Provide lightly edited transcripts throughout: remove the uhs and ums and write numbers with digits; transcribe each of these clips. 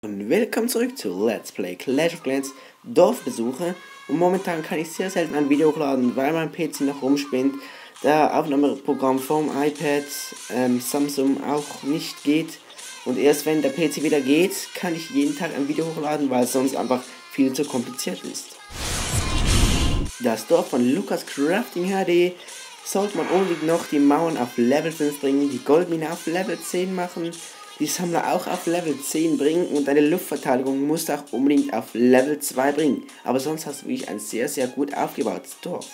Und willkommen zurück zu Let's Play Clash of Clans Dorfbesuche. Und momentan kann ich sehr selten ein Video hochladen, weil mein PC noch rumspinnt. Der Aufnahmeprogramm vom iPad, Samsung auch nicht geht. Und erst wenn der PC wieder geht, kann ich jeden Tag ein Video hochladen, weil es sonst einfach viel zu kompliziert ist. Das Dorf von Lukas Crafting HD sollte man unbedingt noch die Mauern auf Level 5 bringen, die Goldmine auf Level 10 machen, die Sammler auch auf Level 10 bringen und deine Luftverteidigung musst du auch unbedingt auf Level 2 bringen. Aber sonst hast du wirklich ein sehr, sehr gut aufgebautes Dorf.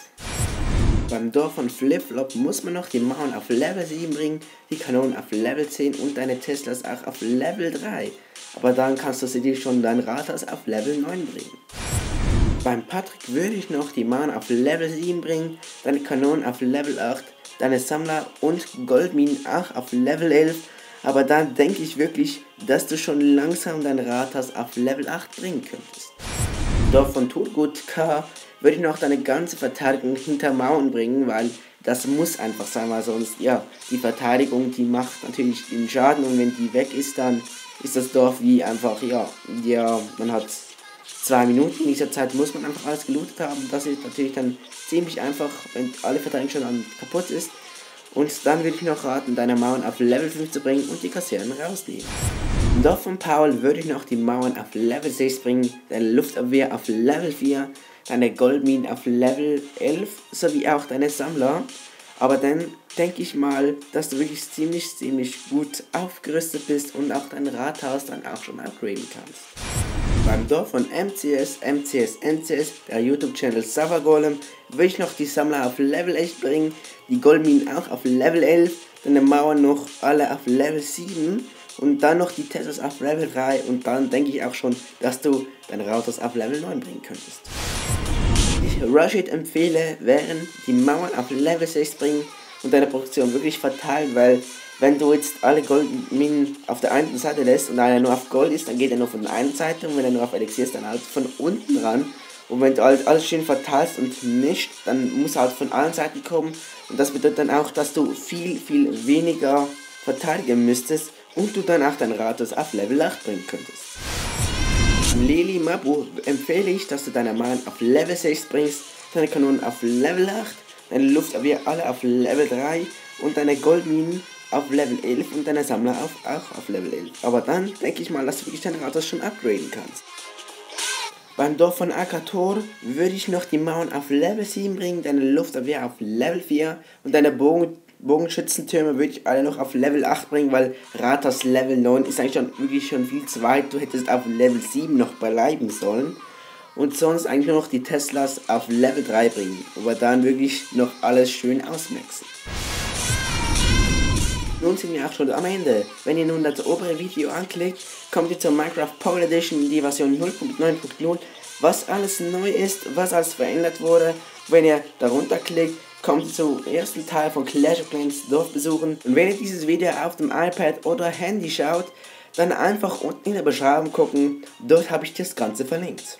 Beim Dorf von Flipflop muss man noch die Mauern auf Level 7 bringen, die Kanonen auf Level 10 und deine Teslas auch auf Level 3. Aber dann kannst du dir schon dein Rathaus auf Level 9 bringen. Beim Patrick würde ich noch die Mauern auf Level 7 bringen, deine Kanonen auf Level 8, deine Sammler und Goldminen auch auf Level 11. Aber dann denke ich wirklich, dass du schon langsam dein Rathaus auf Level 8 bringen könntest. Dorf von Totgut K würde ich noch deine ganze Verteidigung hinter Mauern bringen, weil das muss einfach sein, weil sonst, ja, die Verteidigung, die macht natürlich den Schaden und wenn die weg ist, dann ist das Dorf wie einfach, ja, man hat 2 Minuten, in dieser Zeit muss man einfach alles gelootet haben, das ist natürlich dann ziemlich einfach, wenn alle Verteidigung schon dann kaputt ist. Und dann würde ich noch raten, deine Mauern auf Level 5 zu bringen und die Kasernen rausnehmen. Im Dorf von Paul würde ich noch die Mauern auf Level 6 bringen, deine Luftabwehr auf Level 4, deine Goldminen auf Level 11 sowie auch deine Sammler. Aber dann denke ich mal, dass du wirklich ziemlich gut aufgerüstet bist und auch dein Rathaus dann auch schon upgraden kannst. Beim Dorf von NCS, der YouTube-Channel Savagolem, will ich noch die Sammler auf Level 8 bringen, die Goldminen auch auf Level 11, dann die Mauern noch alle auf Level 7 und dann noch die Teslas auf Level 3 und dann denke ich auch schon, dass du dein Rathaus auf Level 9 bringen könntest. Ich Rashid empfehle, während die Mauern auf Level 6 bringen und deine Produktion wirklich verteilen, weil wenn du jetzt alle Goldminen auf der einen Seite lässt und einer nur auf Gold ist, dann geht er nur von der einen Seite und wenn er nur auf Elixier ist, dann halt von unten ran. Und wenn du alles schön verteilst und mischt, dann muss er halt von allen Seiten kommen. Und das bedeutet dann auch, dass du viel weniger verteidigen müsstest und du dann auch dein Rathaus auf Level 8 bringen könntest. Leli Mabu empfehle ich, dass du deine Mauern auf Level 6 bringst, deine Kanonen auf Level 8, deine Luftabwehr alle auf Level 3 und deine Goldminen auf Level 11 und deine Sammler auch auf Level 11. Aber dann denke ich mal, dass du wirklich dein Rathaus schon upgraden kannst. Beim Dorf von Akator würde ich noch die Mauern auf Level 7 bringen, deine Luftabwehr auf Level 4 und deine Bogenschützentürme würde ich alle noch auf Level 8 bringen, weil Rathaus Level 9 ist eigentlich wirklich schon viel zu weit. Du hättest auf Level 7 noch bleiben sollen. Und sonst eigentlich nur noch die Teslas auf Level 3 bringen. Aber dann wirklich noch alles schön ausmaxen. Nun sind wir auch schon am Ende. Wenn ihr nun das obere Video anklickt, kommt ihr zur Minecraft Pocket Edition, die Version 0.9.0, was alles neu ist, was alles verändert wurde. Wenn ihr darunter klickt, kommt ihr zum ersten Teil von Clash of Clans Dorfbesuchen. Und wenn ihr dieses Video auf dem iPad oder Handy schaut, dann einfach unten in der Beschreibung gucken, dort habe ich das Ganze verlinkt.